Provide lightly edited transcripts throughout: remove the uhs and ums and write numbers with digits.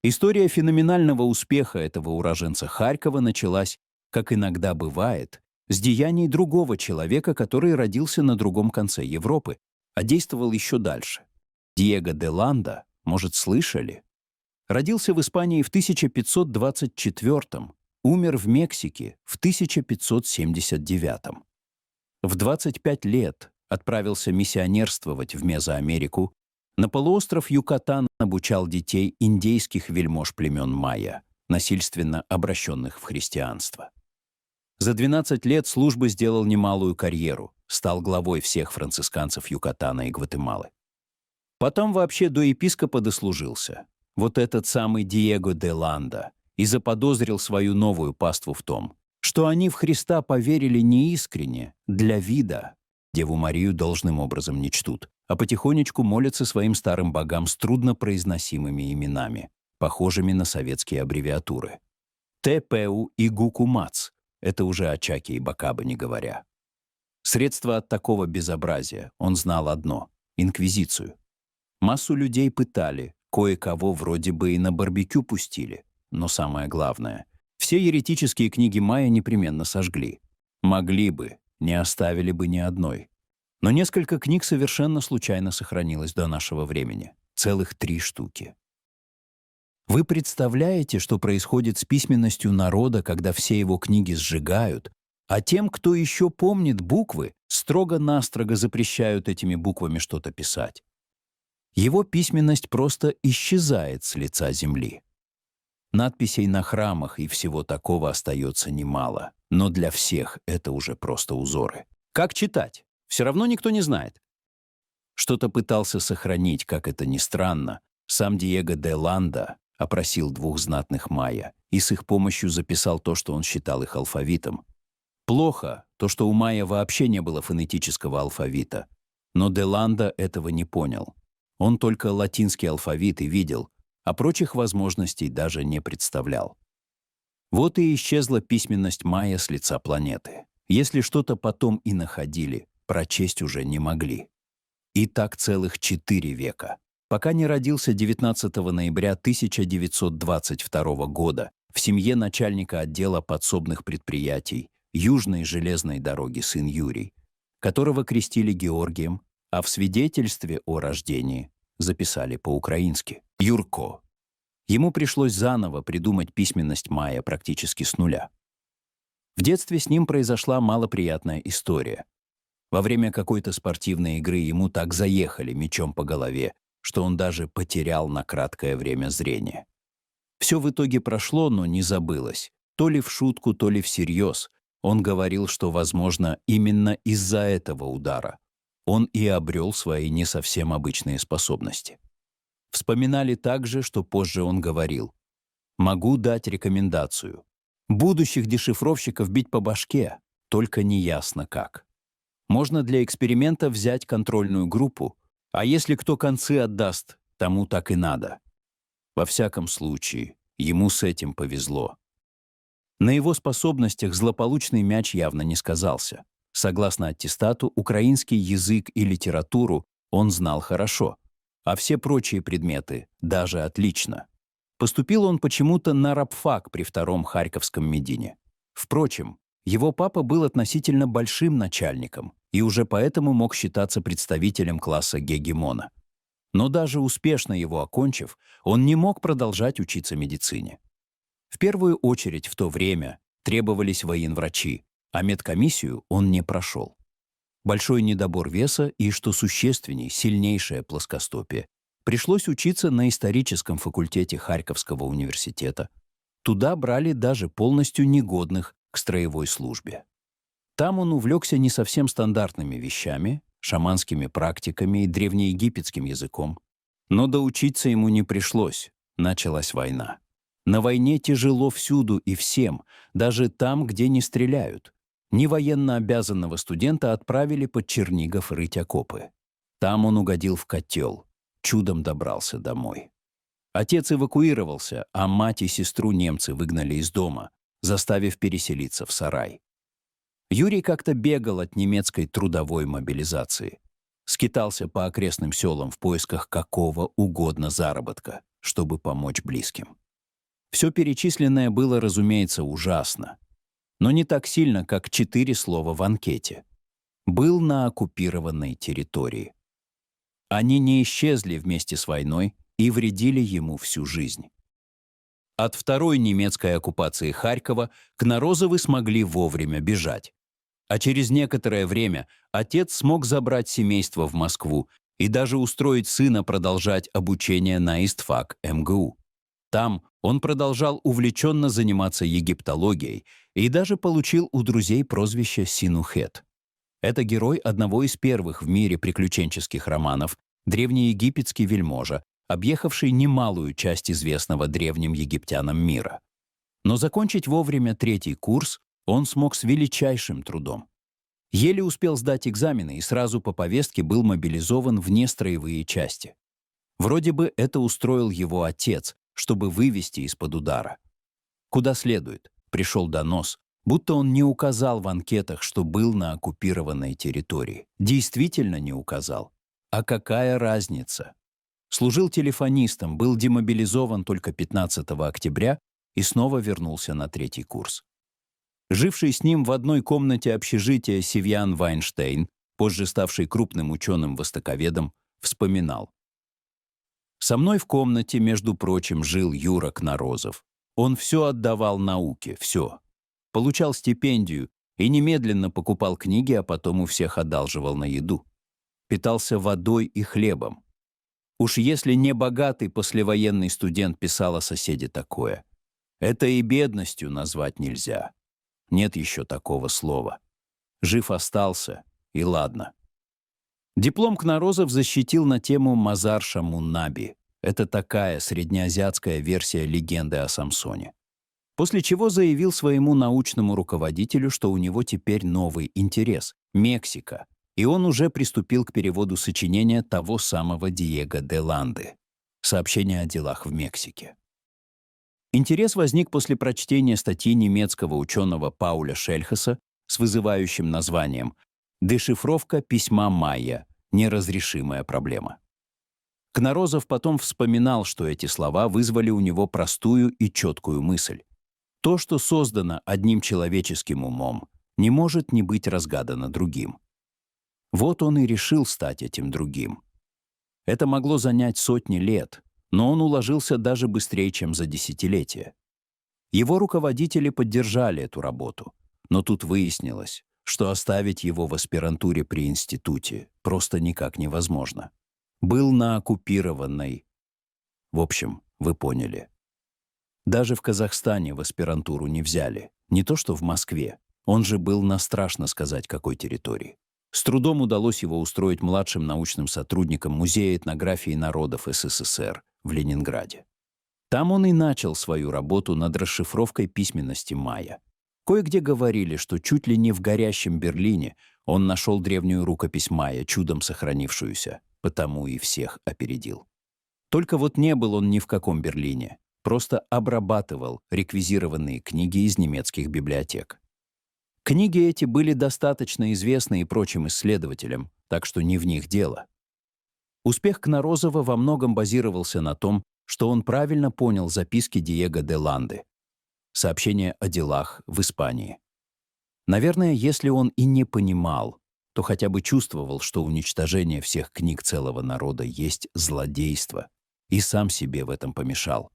История феноменального успеха этого уроженца Харькова началась, как иногда бывает, с деяний другого человека, который родился на другом конце Европы, а действовал еще дальше. Диего де Ланда, может, слышали? Родился в Испании в 1524, умер в Мексике в 1579. В 25 лет отправился миссионерствовать в Мезоамерику. На полуостров Юкатан обучал детей индейских вельмож племен майя, насильственно обращенных в христианство. За 12 лет службы сделал немалую карьеру, стал главой всех францисканцев Юкатана и Гватемалы. Потом вообще до епископа дослужился. Вот этот самый Диего де Ланда и заподозрил свою новую паству в том, что они в Христа поверили неискренне, для вида. Деву Марию должным образом не чтут, а потихонечку молятся своим старым богам с труднопроизносимыми именами, похожими на советские аббревиатуры. ТПУ и Гукумац — это уже о Чаке и Бакабе не говоря. Средство от такого безобразия он знал одно — инквизицию. Массу людей пытали, кое-кого вроде бы и на барбекю пустили. Но самое главное — все еретические книги майя непременно сожгли. Могли бы, не оставили бы ни одной. Но несколько книг совершенно случайно сохранилось до нашего времени. Целых 3 штуки. Вы представляете, что происходит с письменностью народа, когда все его книги сжигают, а тем, кто еще помнит буквы, строго-настрого запрещают этими буквами что-то писать? Его письменность просто исчезает с лица земли. Надписей на храмах и всего такого остается немало, но для всех это уже просто узоры. Как читать? Все равно никто не знает. Что-то пытался сохранить, как это ни странно. Сам Диего де Ланда опросил 2 знатных майя и с их помощью записал то, что он считал их алфавитом. Плохо то, что у майя вообще не было фонетического алфавита. Но де Ланда этого не понял. Он только латинский алфавит и видел, а прочих возможностей даже не представлял. Вот и исчезла письменность майя с лица планеты. Если что-то потом и находили, прочесть уже не могли. И так целых 4 века, пока не родился 19 ноября 1922 года в семье начальника отдела подсобных предприятий Южной железной дороги сын Юрий, которого крестили Георгием, а в свидетельстве о рождении записали по-украински Юрко. Ему пришлось заново придумать письменность майя практически с нуля. В детстве с ним произошла малоприятная история. Во время какой-то спортивной игры ему так заехали мечом по голове, что он даже потерял на краткое время зрение. Все в итоге прошло, но не забылось. То ли в шутку, то ли всерьез. Он говорил, что, возможно, именно из-за этого удара он и обрел свои не совсем обычные способности. Вспоминали также, что позже он говорил: «Могу дать рекомендацию. Будущих дешифровщиков бить по башке, только неясно как. Можно для эксперимента взять контрольную группу, а если кто концы отдаст, тому так и надо». Во всяком случае, ему с этим повезло. На его способностях злополучный мяч явно не сказался. Согласно аттестату, украинский язык и литературу он знал хорошо, а все прочие предметы даже отлично. Поступил он почему-то на рабфак при 2-м Харьковском медине. Впрочем, его папа был относительно большим начальником и уже поэтому мог считаться представителем класса гегемона. Но даже успешно его окончив, он не мог продолжать учиться медицине. В первую очередь в то время требовались военврачи, а медкомиссию он не прошел. Большой недобор веса и, что существенней, сильнейшее плоскостопие. Пришлось учиться на историческом факультете Харьковского университета. Туда брали даже полностью негодных к строевой службе. Там он увлекся не совсем стандартными вещами, шаманскими практиками и древнеегипетским языком. Но доучиться ему не пришлось, началась война. На войне тяжело всюду и всем, даже там, где не стреляют. Невоенно обязанного студента отправили под Чернигов рыть окопы. Там он угодил в котел, чудом добрался домой. Отец эвакуировался, а мать и сестру немцы выгнали из дома, заставив переселиться в сарай. Юрий как-то бегал от немецкой трудовой мобилизации. Скитался по окрестным селам в поисках какого угодно заработка, чтобы помочь близким. Все перечисленное было, разумеется, ужасно, но не так сильно, как 4 слова в анкете. Был на оккупированной территории. Они не исчезли вместе с войной и вредили ему всю жизнь. От второй немецкой оккупации Харькова Кнорозовы смогли вовремя бежать. А через некоторое время отец смог забрать семейство в Москву и даже устроить сына продолжать обучение на ИСТФАК МГУ. Там он продолжал увлеченно заниматься египтологией и даже получил у друзей прозвище Синухет. Это герой одного из первых в мире приключенческих романов, древнеегипетский вельможа, объехавший немалую часть известного древним египтянам мира. Но закончить вовремя 3-й курс он смог с величайшим трудом. Еле успел сдать экзамены и сразу по повестке был мобилизован в нестроевые части. Вроде бы это устроил его отец, чтобы вывести из-под удара. Куда следует, пришел донос, будто он не указал в анкетах, что был на оккупированной территории. Действительно не указал. А какая разница? Служил телефонистом, был демобилизован только 15 октября и снова вернулся на 3-й курс. Живший с ним в одной комнате общежития Севьян Вайнштейн, позже ставший крупным ученым-востоковедом, вспоминал. «Со мной в комнате, между прочим, жил Юра Кнорозов. Он все отдавал науке, все. Получал стипендию и немедленно покупал книги, а потом у всех одалживал на еду. Питался водой и хлебом. Уж если не богатый послевоенный студент писал о соседе такое, это и бедностью назвать нельзя. Нет еще такого слова. Жив остался, и ладно». Диплом Кнорозов защитил на тему Мазар-Шамун-Наби. Это такая среднеазиатская версия легенды о Самсоне. После чего заявил своему научному руководителю, что у него теперь новый интерес — Мексика, и он уже приступил к переводу сочинения того самого Диего де Ланды «Сообщение о делах в Мексике». Интерес возник после прочтения статьи немецкого ученого Пауля Шельхаса с вызывающим названием «Дешифровка письма Майя. Неразрешимая проблема». Кнорозов потом вспоминал, что эти слова вызвали у него простую и четкую мысль. То, что создано одним человеческим умом, не может не быть разгадано другим. Вот он и решил стать этим другим. Это могло занять сотни лет, но он уложился даже быстрее, чем за десятилетия. Его руководители поддержали эту работу, но тут выяснилось, что оставить его в аспирантуре при институте просто никак невозможно. Был на оккупированной. В общем, вы поняли. Даже в Казахстане в аспирантуру не взяли, не то что в Москве. Он же был на страшно сказать какой территории. С трудом удалось его устроить младшим научным сотрудником Музея этнографии народов СССР в Ленинграде. Там он и начал свою работу над расшифровкой письменности майя. Кое-где говорили, что чуть ли не в горящем Берлине он нашел древнюю рукопись майя, чудом сохранившуюся, потому и всех опередил. Только вот не был он ни в каком Берлине, просто обрабатывал реквизированные книги из немецких библиотек. Книги эти были достаточно известны и прочим исследователям, так что не в них дело. Успех Кнорозова во многом базировался на том, что он правильно понял записки Диего де Ланды, сообщения о делах в Испании. Наверное, если он и не понимал, то хотя бы чувствовал, что уничтожение всех книг целого народа есть злодейство, и сам себе в этом помешал.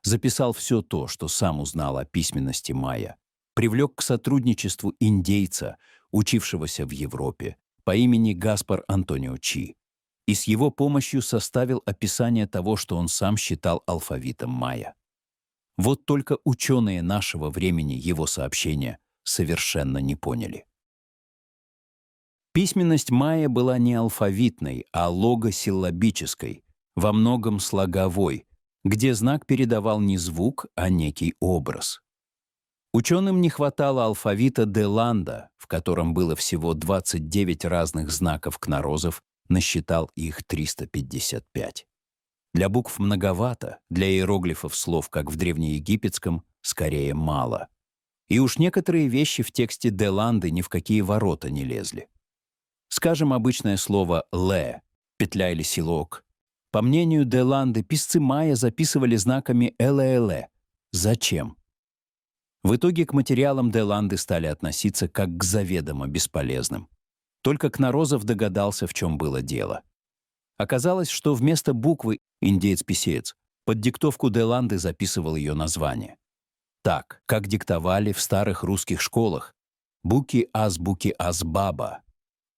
Записал все то, что сам узнал о письменности майя, привлек к сотрудничеству индейца, учившегося в Европе, по имени Гаспар Антонио Чи, и с его помощью составил описание того, что он сам считал алфавитом майя. Вот только ученые нашего времени его сообщения совершенно не поняли. Письменность майя была не алфавитной, а логосиллабической, во многом слоговой, где знак передавал не звук, а некий образ. Ученым не хватало алфавита де Ланда, в котором было всего 29 разных знаков Кнорозов, насчитал их 355. Для букв многовато, для иероглифов слов, как в древнеегипетском, скорее мало. И уж некоторые вещи в тексте де Ланды ни в какие ворота не лезли. Скажем, обычное слово «ле» — петля или селок, По мнению де Ланде, писцы майя записывали знаками «эле-эле». Зачем? В итоге к материалам де Ланде стали относиться как к заведомо бесполезным. Только Кнорозов догадался, в чем было дело. Оказалось, что вместо буквы «индеец-писеец» под диктовку де Ланде записывал ее название. Так, как диктовали в старых русских школах: «Буки-аз-буки-аз-баба».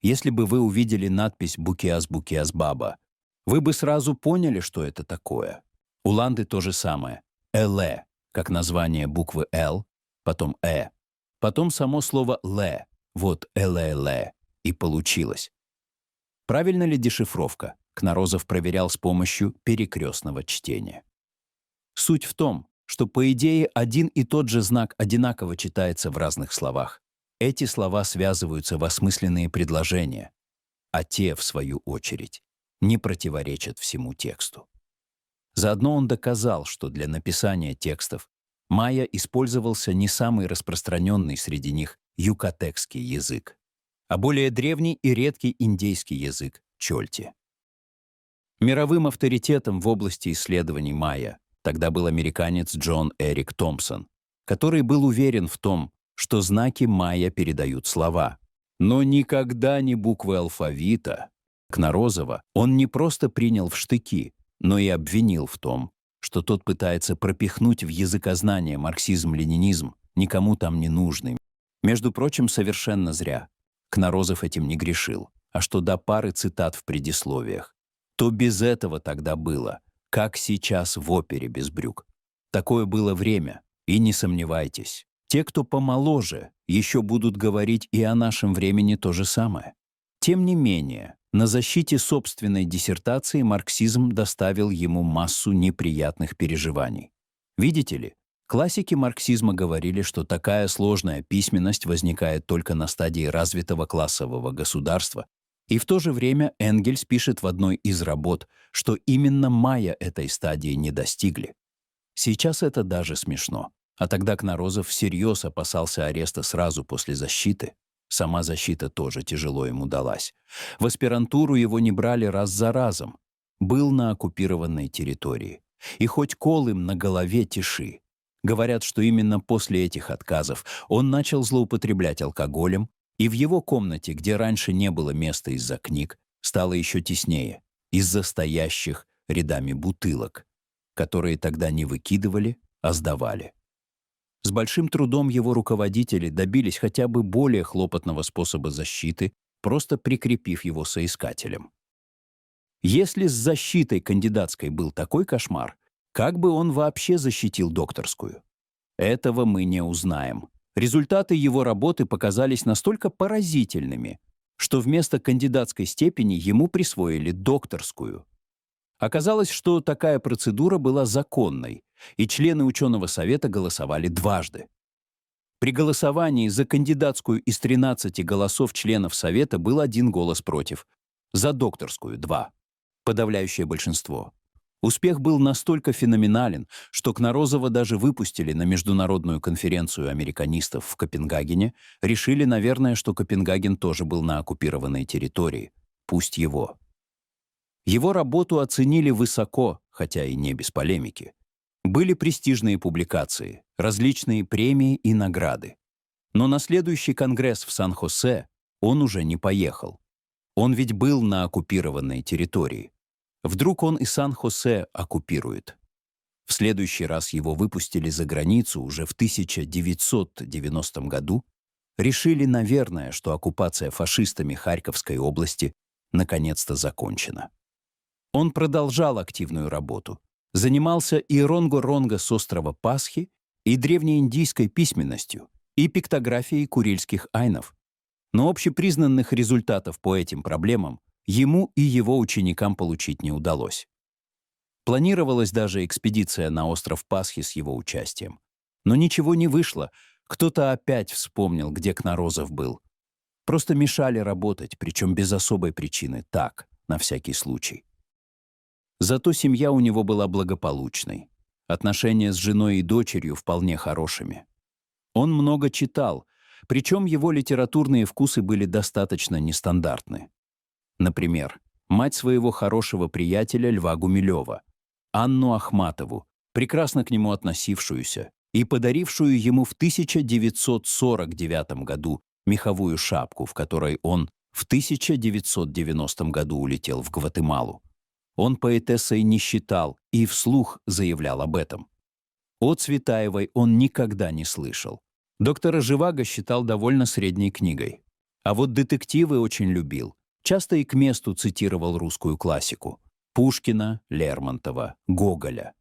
Если бы вы увидели надпись «Буки-аз-буки-аз-баба», вы бы сразу поняли, что это такое. У Ланды то же самое. «Эле», как название буквы «Л», потом «э», потом само слово «ле», вот «эле-ле», и получилось. Правильно ли дешифровка? Кнорозов проверял с помощью перекрестного чтения. Суть в том, что, по идее, один и тот же знак одинаково читается в разных словах. Эти слова связываются в осмысленные предложения, а те, в свою очередь, не противоречат всему тексту. Заодно он доказал, что для написания текстов майя использовался не самый распространенный среди них юкатекский язык, а более древний и редкий индейский язык — чольти. Мировым авторитетом в области исследований майя тогда был американец Джон Эрик Томпсон, который был уверен в том, что знаки майя передают слова, но никогда не буквы алфавита. Кнорозова он не просто принял в штыки, но и обвинил в том, что тот пытается пропихнуть в языкознание марксизм-ленинизм, никому там не нужный. Между прочим, совершенно зря. Кнорозов этим не грешил, а что до пары цитат в предисловиях, то без этого тогда было, как сейчас в опере без брюк. Такое было время, и не сомневайтесь, те, кто помоложе, еще будут говорить и о нашем времени то же самое. Тем не менее, на защите собственной диссертации марксизм доставил ему массу неприятных переживаний. Видите ли, классики марксизма говорили, что такая сложная письменность возникает только на стадии развитого классового государства, и в то же время Энгельс пишет в одной из работ, что именно майя этой стадии не достигли. Сейчас это даже смешно. А тогда Кнорозов всерьез опасался ареста сразу после защиты. Сама защита тоже тяжело ему далась. В аспирантуру его не брали раз за разом. Был на оккупированной территории. И хоть кол им на голове тиши. Говорят, что именно после этих отказов он начал злоупотреблять алкоголем, и в его комнате, где раньше не было места из-за книг, стало еще теснее, из-за стоящих рядами бутылок, которые тогда не выкидывали, а сдавали. С большим трудом его руководители добились хотя бы более хлопотного способа защиты, просто прикрепив его соискателем. Если с защитой кандидатской был такой кошмар, как бы он вообще защитил докторскую? Этого мы не узнаем. Результаты его работы показались настолько поразительными, что вместо кандидатской степени ему присвоили докторскую. Оказалось, что такая процедура была законной, и члены ученого совета голосовали дважды. При голосовании за кандидатскую из 13 голосов членов совета был 1 голос против, за докторскую — 2. Подавляющее большинство. Успех был настолько феноменален, что Кнорозова даже выпустили на международную конференцию американистов в Копенгагене, решили, наверное, что Копенгаген тоже был на оккупированной территории. Пусть его. Его работу оценили высоко, хотя и не без полемики. Были престижные публикации, различные премии и награды. Но на следующий конгресс в Сан-Хосе он уже не поехал. Он ведь был на оккупированной территории. Вдруг он и Сан-Хосе оккупирует. В следующий раз его выпустили за границу уже в 1990 году, решили, наверное, что оккупация фашистами Харьковской области наконец-то закончена. Он продолжал активную работу, занимался и ронго-ронго с острова Пасхи, и древнеиндийской письменностью, и пиктографией курильских айнов. Но общепризнанных результатов по этим проблемам ему и его ученикам получить не удалось. Планировалась даже экспедиция на остров Пасхи с его участием. Но ничего не вышло, кто-то опять вспомнил, где Кнорозов был. Просто мешали работать, причем без особой причины, так, на всякий случай. Зато семья у него была благополучной. Отношения с женой и дочерью вполне хорошими. Он много читал, причем его литературные вкусы были достаточно нестандартны. Например, мать своего хорошего приятеля Льва Гумилева, Анну Ахматову, прекрасно к нему относившуюся и подарившую ему в 1949 году меховую шапку, в которой он в 1990 году улетел в Гватемалу. Он поэтессой не считал и вслух заявлял об этом. О Цветаевой он никогда не слышал. Доктора Живаго считал довольно средней книгой. А вот детективы очень любил. Часто и к месту цитировал русскую классику — Пушкина, Лермонтова, Гоголя.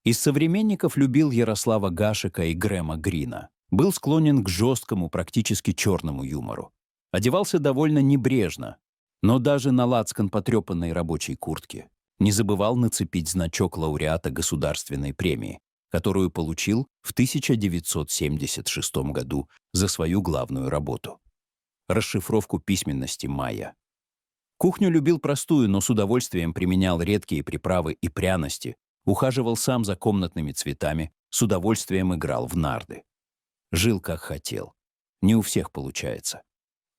Из современников любил Ярослава Гашека и Грэма Грина. Был склонен к жесткому, практически черному юмору. Одевался довольно небрежно, но даже на лацкан потрепанной рабочей куртки не забывал нацепить значок лауреата государственной премии, которую получил в 1976 году за свою главную работу — расшифровку письменности майя. Кухню любил простую, но с удовольствием применял редкие приправы и пряности, ухаживал сам за комнатными цветами, с удовольствием играл в нарды. Жил как хотел. Не у всех получается.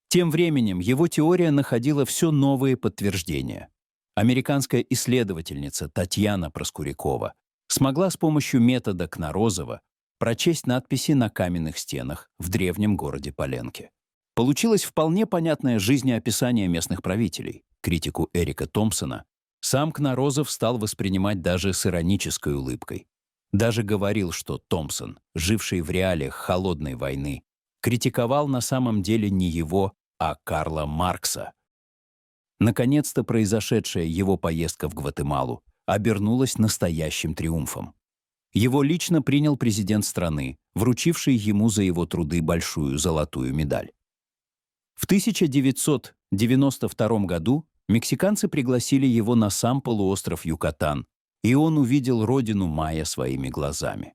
Тем временем его теория находила все новые подтверждения. Американская исследовательница Татьяна Проскурякова смогла с помощью метода Кнорозова прочесть надписи на каменных стенах в древнем городе Паленке. Получилось вполне понятное жизнеописание местных правителей. Критику Эрика Томпсона сам Кнорозов стал воспринимать даже с иронической улыбкой. Даже говорил, что Томпсон, живший в реалиях холодной войны, критиковал на самом деле не его, а Карла Маркса. Наконец-то произошедшая его поездка в Гватемалу обернулась настоящим триумфом. Его лично принял президент страны, вручивший ему за его труды большую золотую медаль. В 1992 году мексиканцы пригласили его на сам полуостров Юкатан, и он увидел родину майя своими глазами.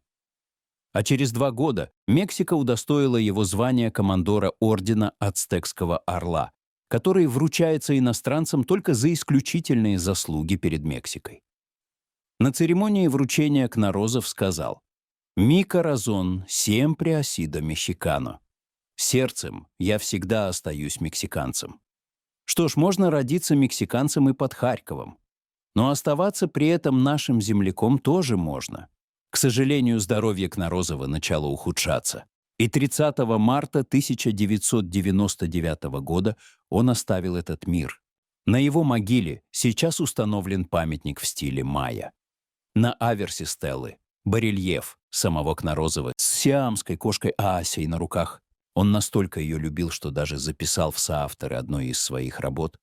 А через 2 года Мексика удостоила его звания командора Ордена Ацтекского Орла, который вручается иностранцам только за исключительные заслуги перед Мексикой. На церемонии вручения Кнорозов сказал: «Mi corazón siempre ha sido mexicano». «Сердцем я всегда остаюсь мексиканцем». Что ж, можно родиться мексиканцем и под Харьковом. Но оставаться при этом нашим земляком тоже можно. К сожалению, здоровье Кнорозова начало ухудшаться. И 30 марта 1999 года он оставил этот мир. На его могиле сейчас установлен памятник в стиле майя. На аверсе стелы барельеф самого Кнорозова с сиамской кошкой Аасей на руках. Он настолько ее любил, что даже записал в соавторы одной из своих работ.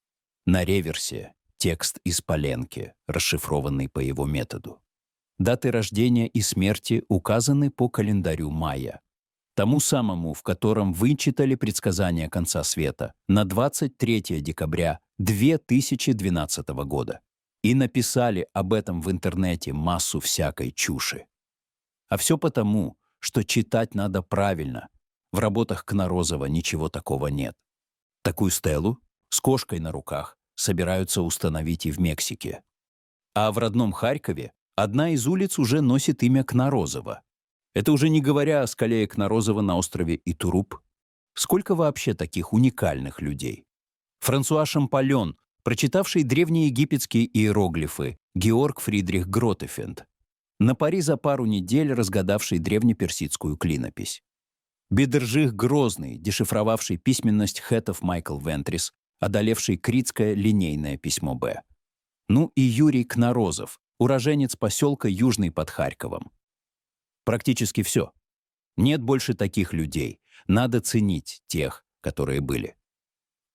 На реверсе текст из Паленки, расшифрованный по его методу. Даты рождения и смерти указаны по календарю майя, тому самому, в котором вычитали предсказания конца света на 23 декабря 2012 года и написали об этом в интернете массу всякой чуши. А все потому, что читать надо правильно. В работах Кнорозова ничего такого нет. Такую стелу с кошкой на руках собираются установить и в Мексике. А в родном Харькове одна из улиц уже носит имя Кнорозова. Это уже не говоря о скале Кнорозова на острове Итуруп. Сколько вообще таких уникальных людей? Франсуа Шампольон, прочитавший древнеегипетские иероглифы, Георг Фридрих Гротефенд, на пари за пару недель разгадавший древнеперсидскую клинопись. Бедержих Грозный, дешифровавший письменность хетов Майкл Вентрис, одолевший критское линейное письмо Б. Ну и Юрий Кнорозов, уроженец поселка Южный под Харьковом. Практически все. Нет больше таких людей. Надо ценить тех, которые были.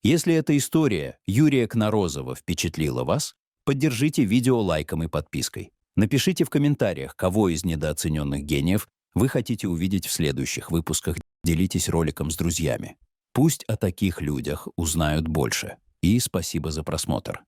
Если эта история Юрия Кнорозова впечатлила вас, поддержите видео лайком и подпиской. Напишите в комментариях, кого из недооцененных гениев вы хотите увидеть в следующих выпусках. Делитесь роликом с друзьями. Пусть о таких людях узнают больше. И спасибо за просмотр.